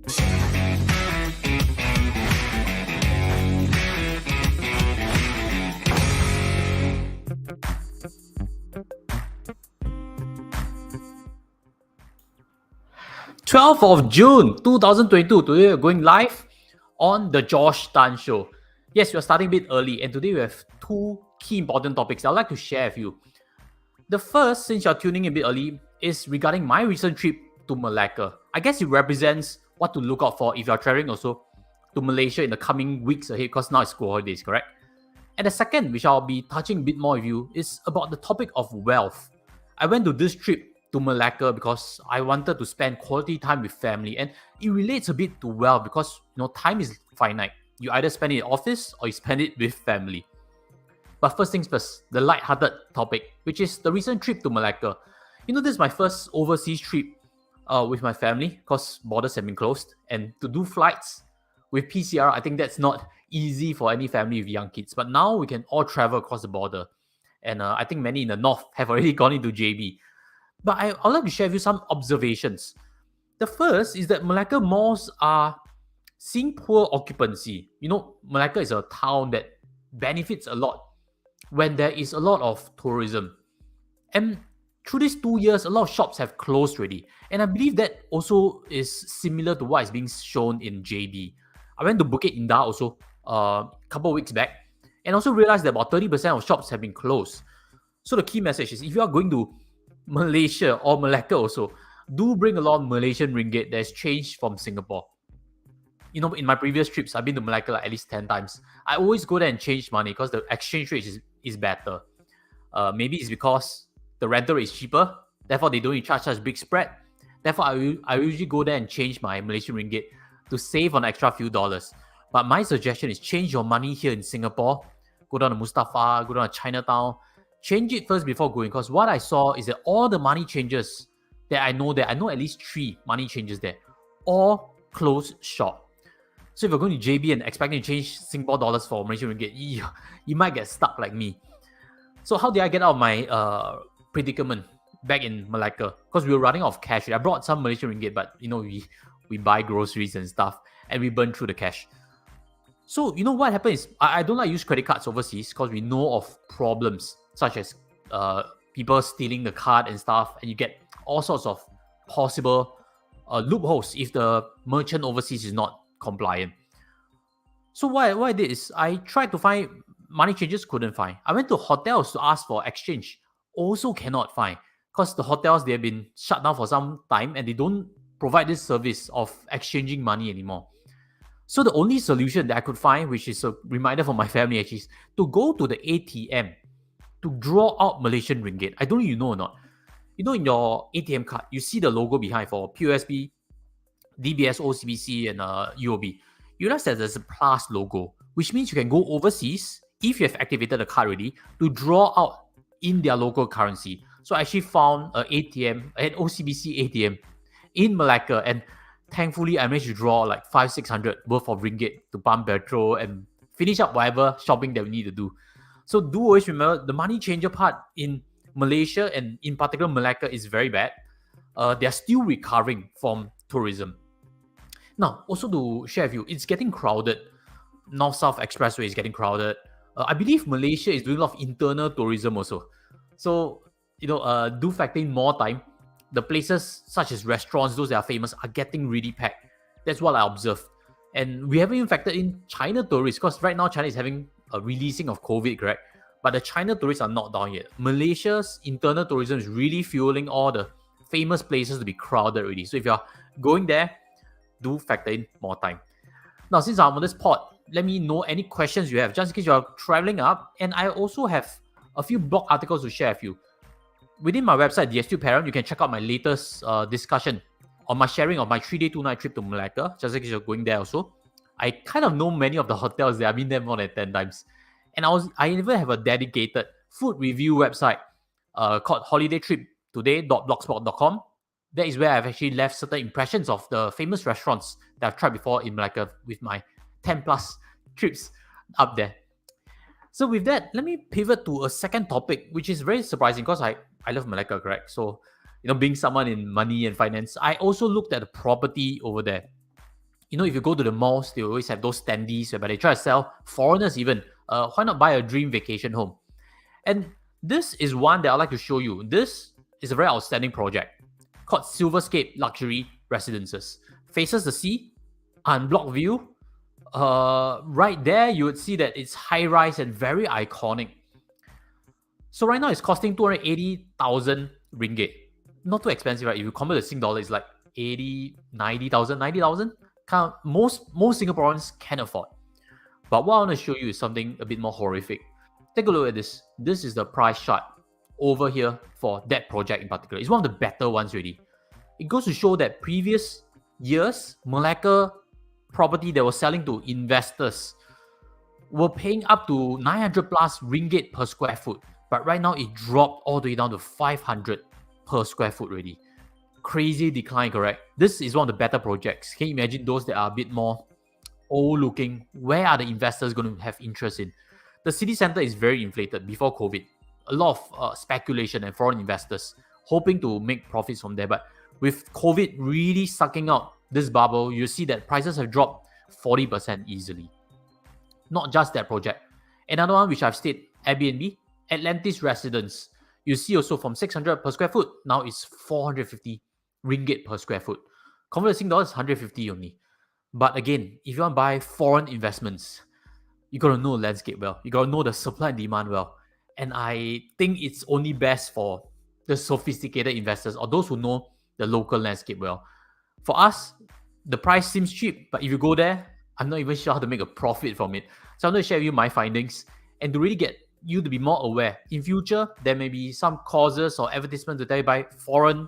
12th of June 2022. Today we're going live on the Josh Tan Show. Yes, we're starting a bit early, and today we have two key important topics I'd like to share with you. The first, since you're tuning in a bit early, is regarding my recent trip to Melaka. I guess it represents what to look out for if you're traveling also to Malaysia in the coming weeks ahead, because now it's school holidays, correct? And the second, which I'll be touching a bit more with you, is about the topic of wealth. I went to this trip to Melaka because I wanted to spend quality time with family, and it relates a bit to wealth because time is finite. You either spend it in office or you spend it with family. But first things first, the light-hearted topic, which is the recent trip to Melaka. This is my first overseas trip with my family because borders have been closed, and to do flights with PCR, I think that's not easy for any family with young kids. But now we can all travel across the border, and I think many in the north have already gone into JB. But I'd like to share with you some observations. The first is that Melaka malls are seeing poor occupancy. Melaka is a town that benefits a lot when there is a lot of tourism. And through these 2 years, a lot of shops have closed already. And I believe that also is similar to what is being shown in JB. I went to Bukit Indah also a couple of weeks back, and also realized that about 30% of shops have been closed. So the key message is, if you are going to Malaysia or Melaka also, do bring along Malaysian ringgit that has changed from Singapore. In my previous trips, I've been to Melaka at least 10 times. I always go there and change money because the exchange rate is better. Maybe it's because the rental rate is cheaper, therefore they don't charge such big spread. Therefore, I usually go there and change my Malaysian ringgit to save on extra few dollars. But my suggestion is change your money here in Singapore. Go down to Mustafa, go down to Chinatown. Change it first before going, because what I saw is that all the money changes that I know at least 3 money changes there, all closed shop. So if you're going to JB and expecting to change Singapore dollars for Malaysian ringgit, you might get stuck like me. So how did I get out of my predicament back in Melaka? Because we were running out of cash. I brought some Malaysian ringgit, but we buy groceries and stuff, and we burn through the cash. So what happened is, I don't like use credit cards overseas because we know of problems such as people stealing the card and stuff, and you get all sorts of possible loopholes if the merchant overseas is not compliant. So what I did is, I tried to find money changes, couldn't find. I went to hotels to ask for exchange, also cannot find, because the hotels, they have been shut down for some time and they don't provide this service of exchanging money anymore. So the only solution that I could find, which is a reminder for my family actually, is to go to the ATM to draw out Malaysian ringgit. I don't know if you know or not. In your ATM card, you see the logo behind for POSB, DBS, OCBC, and UOB. You realize that there's a plus logo, which means you can go overseas, if you have activated the card already, to draw out in their local currency. So I actually found an OCBC ATM in Melaka, and thankfully I managed to draw like 500-600 worth of ringgit to pump petrol and finish up whatever shopping that we need to do. So do always remember, the money changer part in Malaysia, and in particular Melaka, is very bad. They are still recovering from tourism. Now, also to share with you, it's getting crowded. North-South Expressway is getting crowded. I believe Malaysia is doing a lot of internal tourism also. So, do factor in more time. The places such as restaurants, those that are famous, are getting really packed. That's what I observed. And we haven't even factored in China tourists, because right now China is having a releasing of COVID, correct? But the China tourists are not down yet. Malaysia's internal tourism is really fueling all the famous places to be crowded already. So if you're going there, do factor in more time. Now, since I'm on this pod, let me know any questions you have, just in case you're traveling up. And I also have a few blog articles to share with you. Within my website, DSU Parent, you can check out my latest discussion on my sharing of my 3-day, 2-night trip to Melaka, just in case you're going there also. I kind of know many of the hotels there. I've been there more than 10 times. And I even have a dedicated food review website called holidaytriptoday.blogspot.com. That is where I've actually left certain impressions of the famous restaurants that I've tried before in Melaka with my 10 plus trips up there. So with that, let me pivot to a second topic, which is very surprising because I love Melaka, correct? So, being someone in money and finance, I also looked at the property over there. if you go to the malls, they always have those standees where they try to sell foreigners even. Why not buy a dream vacation home? And this is one that I'd like to show you. This is a very outstanding project called Silverscape Luxury Residences. Faces the sea, unblocked view. Right there, you would see that it's high-rise and very iconic. So right now, it's costing 280,000 ringgit. Not too expensive, right? If you convert to Sing dollar, it's like 80, 90,000, 90,000. Most Singaporeans can afford. But what I want to show you is something a bit more horrific. Take a look at this. This is the price chart over here for that project in particular. It's one of the better ones already. It goes to show that previous years, Melaka property that was selling to investors were paying up to 900 plus ringgit per square foot. But right now, it dropped all the way down to 500 per square foot already. Crazy decline, correct? This is one of the better projects. Can you imagine those that are a bit more old looking? Where are the investors going to have interest in? The city center is very inflated before COVID. A lot of speculation and foreign investors hoping to make profits from there. But with COVID really sucking out this bubble, you see that prices have dropped 40% easily. Not just that project. Another one which I've stayed, Airbnb, Atlantis Residence. You see also from 600 per square foot, now it's 450 ringgit per square foot. Converted Sing dollars, 150 only. But again, if you want to buy foreign investments, you got to know the landscape well. You got to know the supply and demand well. And I think it's only best for the sophisticated investors or those who know the local landscape well. For us, the price seems cheap, but if you go there, I'm not even sure how to make a profit from it. So I'm going to share with you my findings and to really get you to be more aware. In future, there may be some causes or advertisements to tell you buy foreign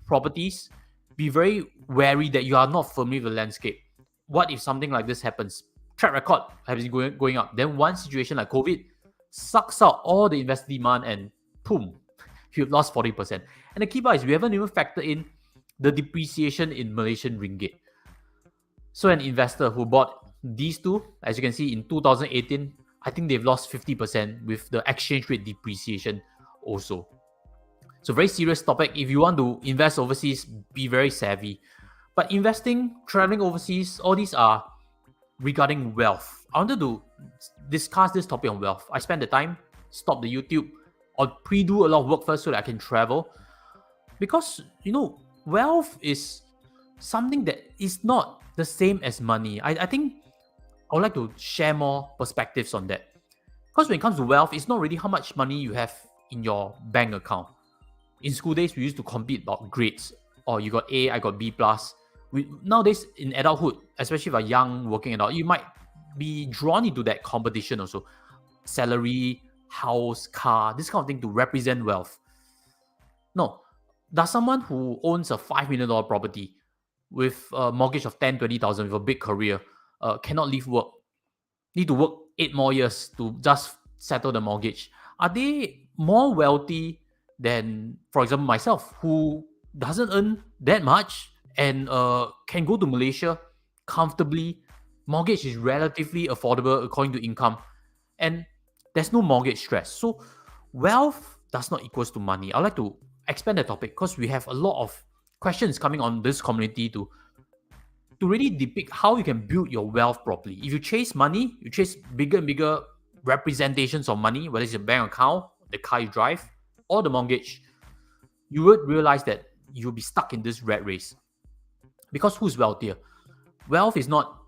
properties. Be very wary that you are not familiar with the landscape. What if something like this happens? Track record has been going up. Then one situation like COVID sucks out all the investor demand and boom, you've lost 40%. And the key part is we haven't even factored in the depreciation in Malaysian ringgit. So an investor who bought these two, as you can see in 2018, I think they've lost 50% with the exchange rate depreciation also. So very serious topic. If you want to invest overseas, be very savvy. But investing, traveling overseas, all these are regarding wealth. I wanted to discuss this topic on wealth. I spent the time, stop the YouTube, or pre-do a lot of work first so that I can travel. Because, wealth is something that is not the same as money. I think I would like to share more perspectives on that. Because when it comes to wealth, it's not really how much money you have in your bank account. In school days, we used to compete about grades. Or you got A, I got B+. Nowadays, in adulthood, especially if you're young, working adult, you might be drawn into that competition also. Salary, house, car, this kind of thing to represent wealth. No. Does someone who owns a $5 million property with a mortgage of 10, 20,000 with a big career cannot leave work, need to work 8 more years to just settle the mortgage? Are they more wealthy than, for example, myself, who doesn't earn that much and can go to Malaysia comfortably? Mortgage is relatively affordable according to income, and there's no mortgage stress. So wealth does not equals to money. I'd like to expand the topic because we have a lot of questions coming on this community to really depict how you can build your wealth properly. If you chase money, you chase bigger and bigger representations of money, whether it's your bank account, the car you drive, or the mortgage, you would realize that you'll be stuck in this rat race. Because who's wealthier? Wealth is not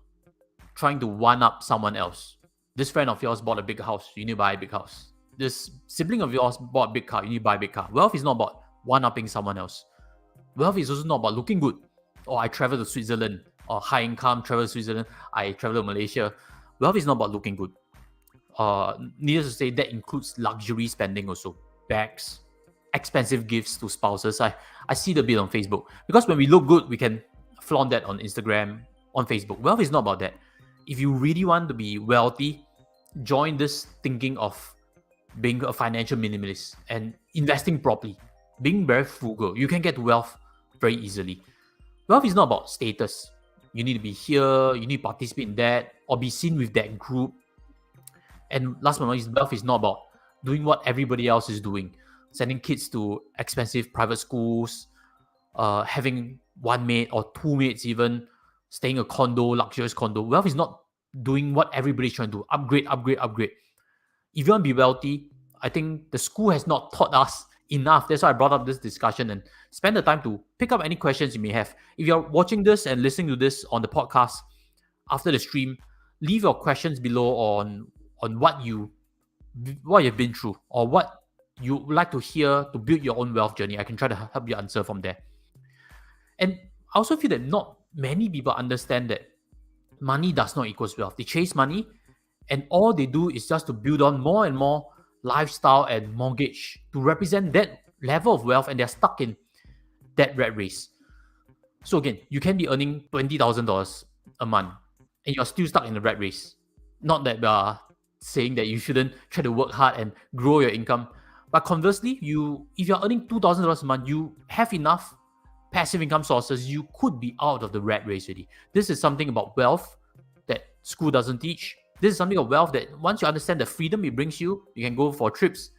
trying to one-up someone else. This friend of yours bought a big house, you need to buy a big house. This sibling of yours bought a big car, you need to buy a big car. Wealth is not about one-upping someone else. Wealth is also not about looking good. Or I travel to Switzerland, or high income, travel to Switzerland, I travel to Malaysia. Wealth is not about looking good. Needless to say, that includes luxury spending also. Bags, expensive gifts to spouses. I see the bit on Facebook. Because when we look good, we can flaunt that on Instagram, on Facebook. Wealth is not about that. If you really want to be wealthy, join this thinking of being a financial minimalist and investing properly, being very frugal. You can get wealth very easily. Wealth is not about status. You need to be here, you need to participate in that, or be seen with that group. And last but not least, wealth is not about doing what everybody else is doing. Sending kids to expensive private schools, having one mate or two mates even, staying a condo, luxurious condo. Wealth is not doing what everybody's trying to do. Upgrade. If you want to be wealthy, I think the school has not taught us enough. That's why I brought up this discussion and spend the time to pick up any questions you may have. If you're watching this and listening to this on the podcast after the stream, leave your questions below on what you've been through or what you would like to hear to build your own wealth journey. I can try to help you answer from there. And I also feel that not many people understand that money does not equal wealth. They chase money, and all they do is just to build on more and more lifestyle and mortgage to represent that level of wealth, and they're stuck in that rat race. So again, you can be earning $20,000 a month, and you're still stuck in the rat race. Not that we are saying that you shouldn't try to work hard and grow your income, but conversely, if you're earning $2,000 a month, you have enough passive income sources, you could be out of the rat race already. This is something about wealth that school doesn't teach. This is something of wealth that once you understand the freedom it brings you, you can go for trips,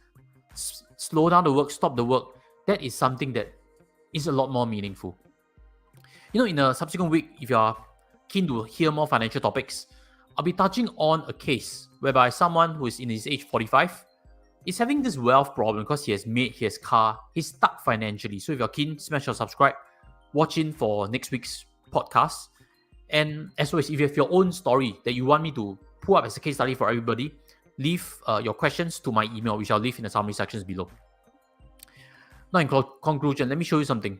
slow down the work, stop the work. That is something that is a lot more meaningful. In a subsequent week, if you are keen to hear more financial topics, I'll be touching on a case whereby someone who is in his age 45 is having this wealth problem because he has made his car, he's stuck financially. So if you're keen, smash or subscribe, watch in for next week's podcast. And as always, if you have your own story that you want me to pull up as a case study for everybody, leave your questions to my email, which I'll leave in the summary sections below. Now, in conclusion, let me show you something.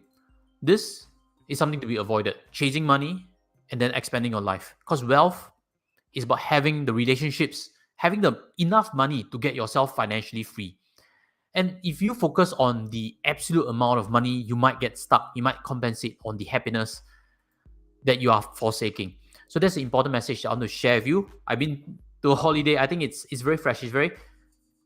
This is something to be avoided. Chasing money and then expanding your life. Because wealth is about having the relationships, having the enough money to get yourself financially free. And if you focus on the absolute amount of money, you might get stuck. You might compensate on the happiness that you are forsaking. So that's the important message I want to share with you. I've been to a holiday. I think it's very fresh. It's very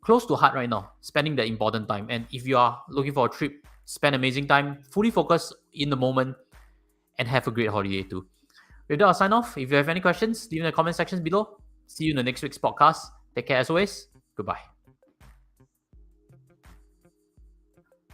close to heart right now, spending the important time. And if you are looking for a trip, spend amazing time, fully focus in the moment, and have a great holiday too. With that, I'll sign off. If you have any questions, leave in the comment sections below. See you in the next week's podcast. Take care as always. Goodbye.